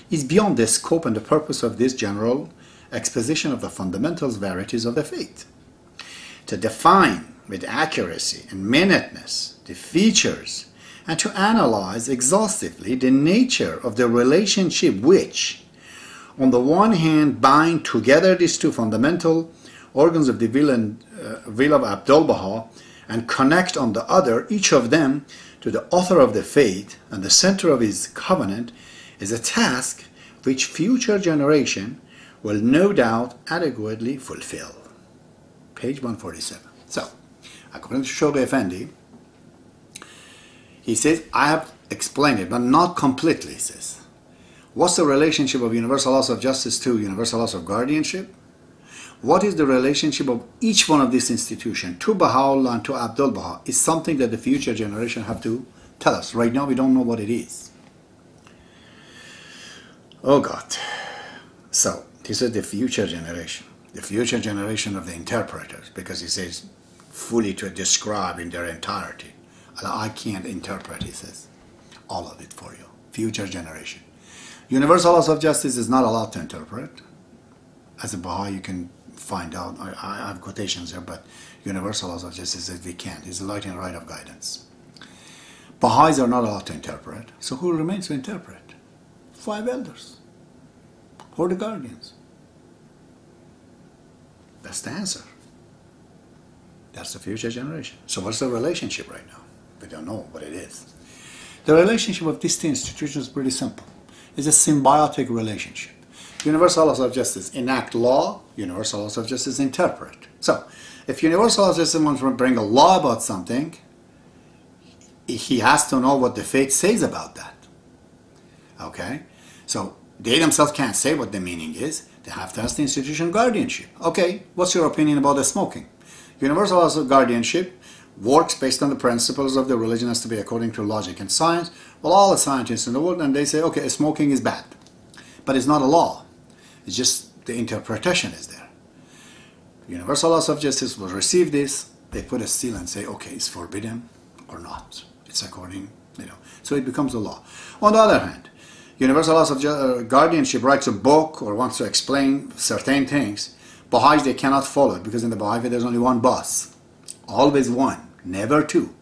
is beyond the scope and the purpose of this general exposition of the fundamentals verities of the faith. To define with accuracy and minuteness the features and to analyze exhaustively the nature of the relationship which, on the one hand, bind together these two fundamental organs of the will of Abdul-Baha and connect on the other, each of them, to the author of the faith and the center of his covenant, is a task which future generation will no doubt adequately fulfill. Page 147. So, according to Shoghi Effendi, he says, I have explained it, but not completely, he says. What's the relationship of Universal House of Justice to Universal House of Guardianship? What is the relationship of each one of these institutions to Baha'u'llah and to Abdul-Baha is something that the future generation have to tell us. Right now we don't know what it is. Oh God. So, this is the future generation of the interpreters, because he says fully to describe in their entirety. I can't interpret, he says, all of it for you. Future generation. Universal House of Justice is not allowed to interpret. As a Baha'i, you can find out. I have quotations here, but Universal House of Justice says we can't. It's the light and right of guidance. Baha'is are not allowed to interpret. So who remains to interpret? 5 elders. Or the guardians. That's the answer. That's the future generation. So what's the relationship right now? We don't know what it is. The relationship of these two institutions is pretty simple. It's a symbiotic relationship. Universal House of Justice enact law, Universal House of Justice interpret. So, if Universal House of Justice wants to bring a law about something, he has to know what the faith says about that. Okay? So, they themselves can't say what the meaning is. They have to ask the institution of guardianship. Okay, what's your opinion about the smoking? Universal House of Guardianship works based on the principles of the religion has to be according to logic and science. Well, all the scientists in the world, and they say, okay, smoking is bad. But it's not a law. It's just the interpretation is there. Universal House of Justice will receive this. They put a seal and say, okay, it's forbidden or not. It's according, So it becomes a law. On the other hand, Universal House of Guardianship writes a book or wants to explain certain things. Baha'is, they cannot follow it because in the Baha'i faith there's only one boss. Always one, never two.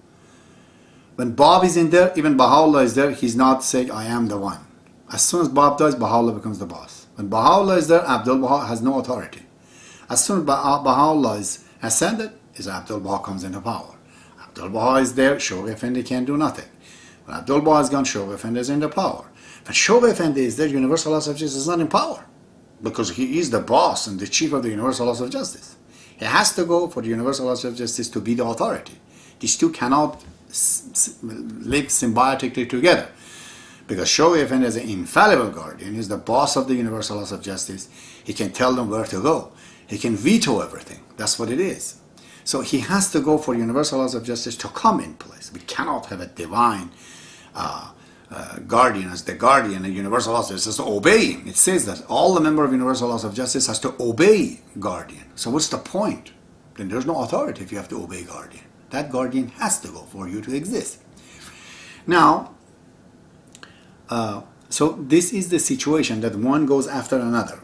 When Bab is in there, even Baha'u'llah is there, he's not saying, I am the one. As soon as Bab dies, Baha'u'llah becomes the boss. When Baha'u'llah is there, Abdul-Baha has no authority. As soon as Baha'u'llah is ascended, Abdul-Baha comes into power. Abdul-Baha is there, Shoghi Effendi can't do nothing. When Abdul-Baha is gone, Shoghi Effendi is into power. When Shoghi Effendi is there, Universal House of Justice is not in power. Because he is the boss and the chief of the Universal House of Justice. He has to go for the Universal House of Justice to be the authority. These two cannot live symbiotically together. Because Shoghi Effendi is an infallible guardian. He's the boss of the Universal House of Justice. He can tell them where to go. He can veto everything. That's what it is. So he has to go for Universal House of Justice to come in place. We cannot have a divine guardian as the guardian and Universal House of Justice to obey him. It says that all the member of Universal House of Justice has to obey guardian. So what's the point? Then there's no authority if you have to obey guardian. That guardian has to go for you to exist. Now, so this is the situation that one goes after another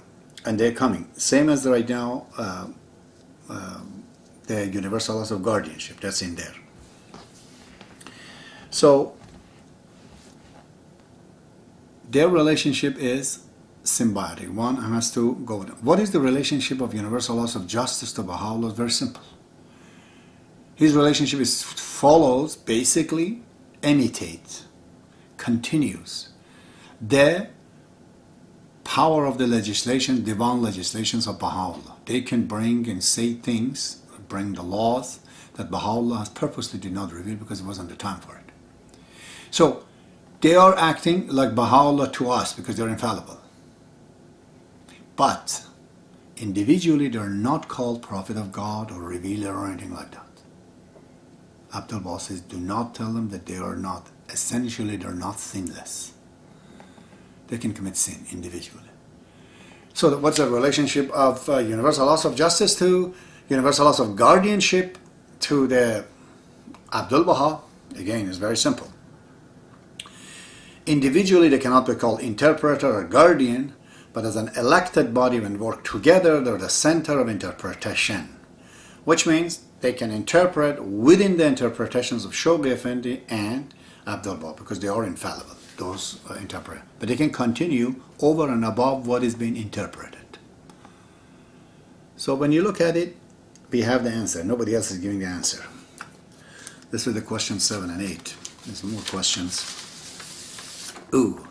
and they're coming. Same as right now, the Universal House of Guardianship, that's in there. So, their relationship is symbiotic. One has to go. What is the relationship of Universal House of Justice to Baha'u'llah? Very simple. His relationship follows, basically, imitates, continues the power of the legislation, divine legislations of Baha'u'llah. They can bring and say things, bring the laws that Baha'u'llah purposely did not reveal because it wasn't the time for it. So, they are acting like Baha'u'llah to us because they're infallible. But individually they're not called prophet of God or revealer or anything like that. Abdul-Baha says, do not tell them that they are not, essentially they're not sinless. They can commit sin individually. So what's the relationship of Universal House of Justice to Universal House of Guardianship to the Abdul-Baha? Again, it's very simple. Individually, they cannot be called interpreter or guardian, but as an elected body, when work together, they're the center of interpretation, which means they can interpret within the interpretations of Shoghi Effendi and Abdul Bab, because they are infallible, those interpreters. But they can continue over and above what is being interpreted. So when you look at it, we have the answer. Nobody else is giving the answer. This is the question 7 and 8. There's more questions. Ooh.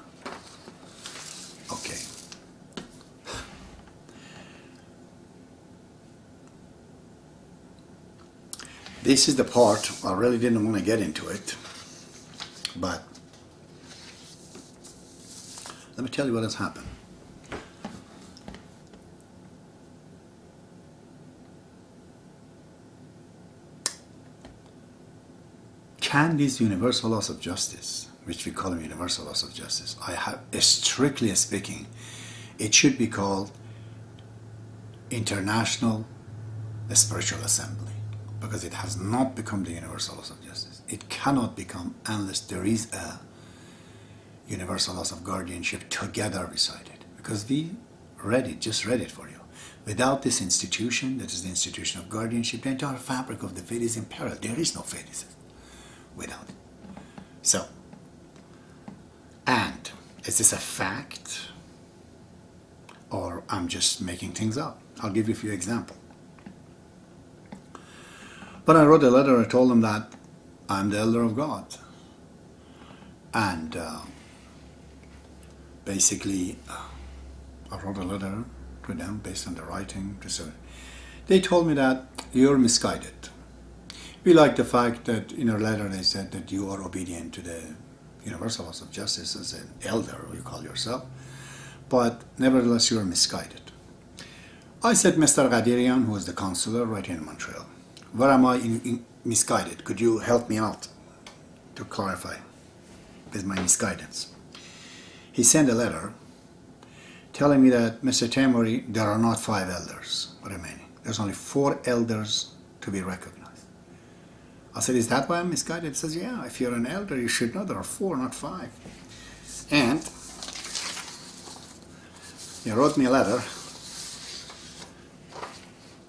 Okay. This is the part, I really didn't want to get into it, but let me tell you what has happened. Can these universal laws of justice, which we call them universal laws of justice, strictly speaking, it should be called International Spiritual Assembly, because it has not become the universal laws of justice. It cannot become unless there is a universal laws of guardianship together beside it, because we just read it for you. Without this institution, that is the institution of guardianship, the entire fabric of the faith is in peril. There is no faith without it. So, and is this a fact, or I'm just making things up? I'll give you a few examples. When I wrote a letter, I told them that I'm the elder of God. And basically, I wrote a letter to them based on the writing. They told me that you're misguided. We like the fact that in our letter they said that you are obedient to the universal laws of justice as an elder, you call yourself, but nevertheless you are misguided. I said, Mr. Ghadirian, who is the consular right here in Montreal, where am I misguided? Could you help me out to clarify with my misguidance? He sent a letter telling me that, Mr. Tamori, there are not 5 elders remaining. There's only 4 elders to be recognized. I said, is that why I'm misguided? He says, yeah, if you're an elder, you should know there are 4, not 5. And he wrote me a letter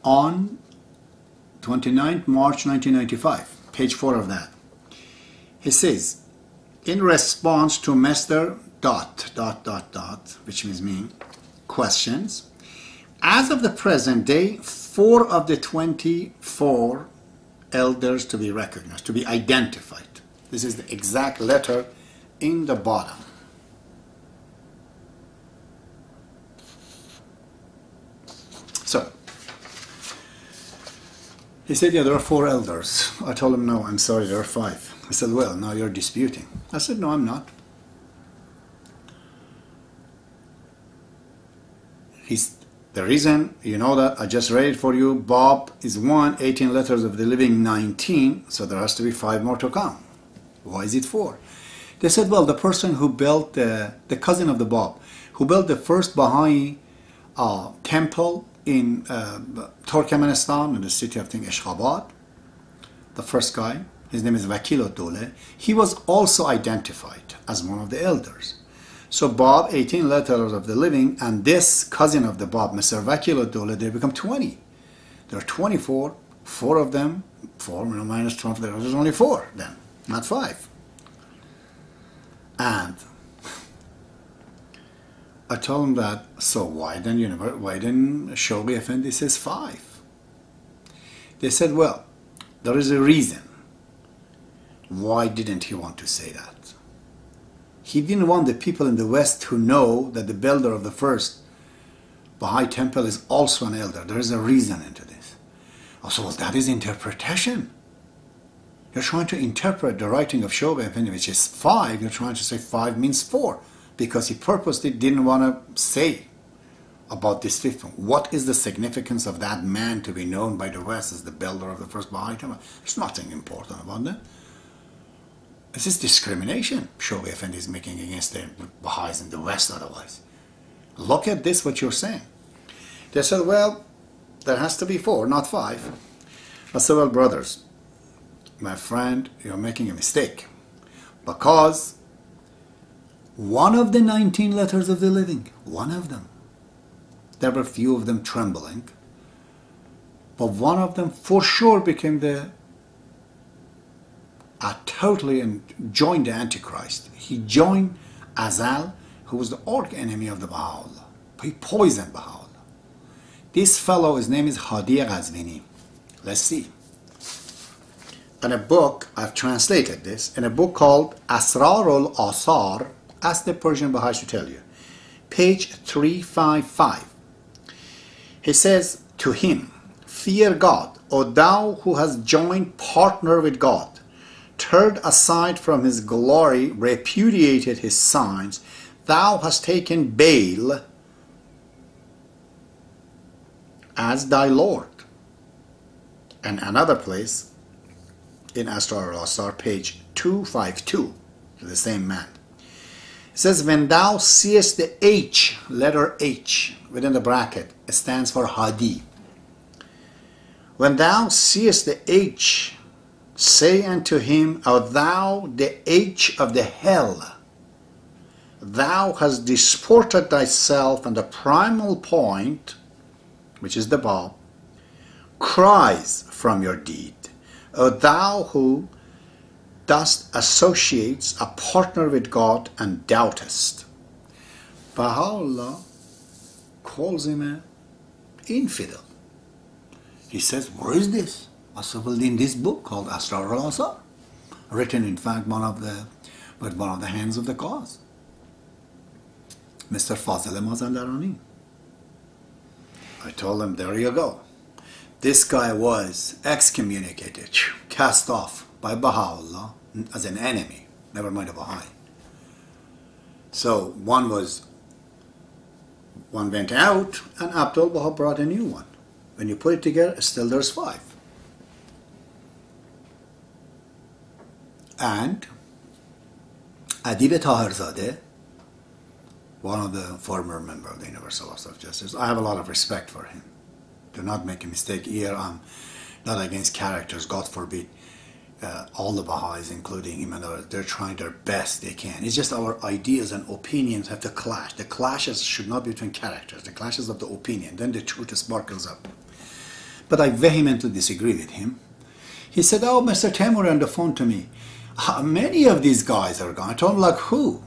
on 29th March 1995, page 4 of that. He says, in response to Mr. ... which means me, questions, as of the present day, 4 of the 24 elders to be recognized, to be identified. This is the exact letter in the bottom. So, he said, yeah, there are 4 elders. I told him, no, I'm sorry, there are 5. He said, well, now you're disputing. I said, no, I'm not. The reason, you know that, I just read it for you, Bob is 1, 18 letters of the living 19, so there has to be 5 more to come. Why is it 4? They said, well, the person who built, the cousin of the Bob, who built the first Baha'i temple in Turkmenistan, in the city of, I think, Ashgabat, the first guy, his name is Vakil Dole, he was also identified as one of the elders. So Bob, 18 letters of the living, and this cousin of the Bob, Mr. Vakil Dole, they become 20. There are 24, 4 of them, 4 minus 12, there's only 4 then, not 5. And I told him that, so why then Shoghi Effendi says 5? They said, well, there is a reason. Why didn't he want to say that? He didn't want the people in the West to know that the builder of the first Baha'i temple is also an elder. There is a reason into this. Also, well, that is interpretation. You're trying to interpret the writing of Shoghi Effendi, which is 5. You're trying to say 5 means 4, because he purposely didn't want to say about this 5th one. What is the significance of that man to be known by the West as the builder of the first Baha'i temple? There's nothing important about that. This is discrimination Shoghi Effendi is making against the Baha'is in the West otherwise. Look at this, what you're saying. They said, well, there has to be 4, not 5. I said, well, brothers, my friend, you're making a mistake. Because One of the 19 letters of the living, one of them. There were few of them trembling, but one of them for sure became totally and joined the Antichrist. He joined Azal, who was the arch enemy of the Baha'u'llah. He poisoned Baha'u'llah. This fellow, his name is Hadi Ghazvini. Let's see. In a book, I've translated this, in a book called Asrarul Asar, ask the Persian Baha'i to tell you, page 355. He says to him, fear God, O thou who has joined partner with God, turned aside from his glory, repudiated his signs, thou hast taken Baal as thy Lord. And another place, in Asrar al-Asar, page 252, to the same man. It says, when thou seest the H, letter H, within the bracket, it stands for Hadi. When thou seest the H, say unto him, O thou, the H of the hell, thou hast disported thyself on the primal point, which is the Bab, cries from your deed. O thou who dost associates a partner with God and doubtest. Baha'u'llah calls him an infidel. He says, where is this? I said, well, in this book called Asrar al-Asar, written in fact with one of the hands of the cause, Mr. Fazil Mazandarani. I told him, there you go. This guy was excommunicated, cast off by Baha'u'llah as an enemy, never mind a Baha'i. So one went out and Abdul Baha brought a new one. When you put it together, still there's 5. And Adib Taherzadeh, one of the former members of the Universal House of Justice, I have a lot of respect for him. Do not make a mistake here. I'm not against characters, God forbid. All the Baha'is, including him, they're trying their best they can. It's just our ideas and opinions have to clash. The clashes should not be between characters, the clashes of the opinion. Then the truth sparkles up. But I vehemently disagree with him. He said, oh, Mr. Temur on the phone to me, many of these guys are gone. I told him, like who?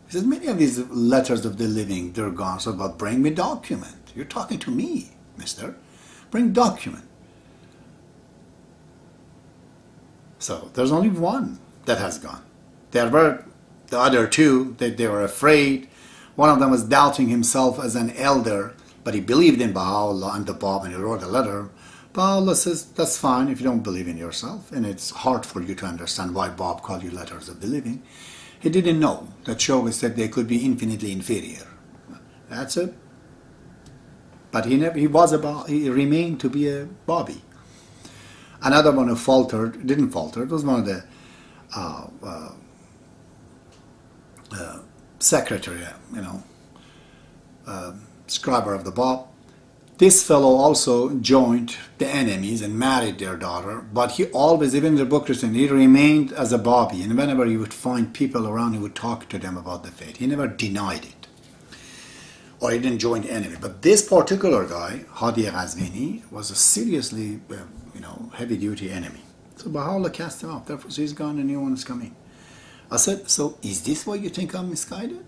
He said, many of these letters of the living, they're gone. So, but bring me document. You're talking to me, mister. Bring document. So there's only one that has gone. There were the other 2 that they were afraid. One of them was doubting himself as an elder, but he believed in Baha'u'llah and the Bab, and he wrote a letter. Baha'u'llah says, that's fine if you don't believe in yourself, and it's hard for you to understand why Bab called you letters of the living. He didn't know that Shoghi said they could be infinitely inferior. That's it. But he remained to be a Babi. Another one who faltered, didn't falter, it was one of the secretary, scriber of the Bab. This fellow also joined the enemies and married their daughter, but he always, even in the book written, he remained as a Babi, and whenever he would find people around, he would talk to them about the faith. He never denied it, or he didn't join the enemy. But this particular guy, Hadi Ghazvini, was a seriously heavy-duty enemy. So Baha'u'llah cast him out. Therefore, he's gone, a new one is coming. I said, so is this why you think I'm misguided?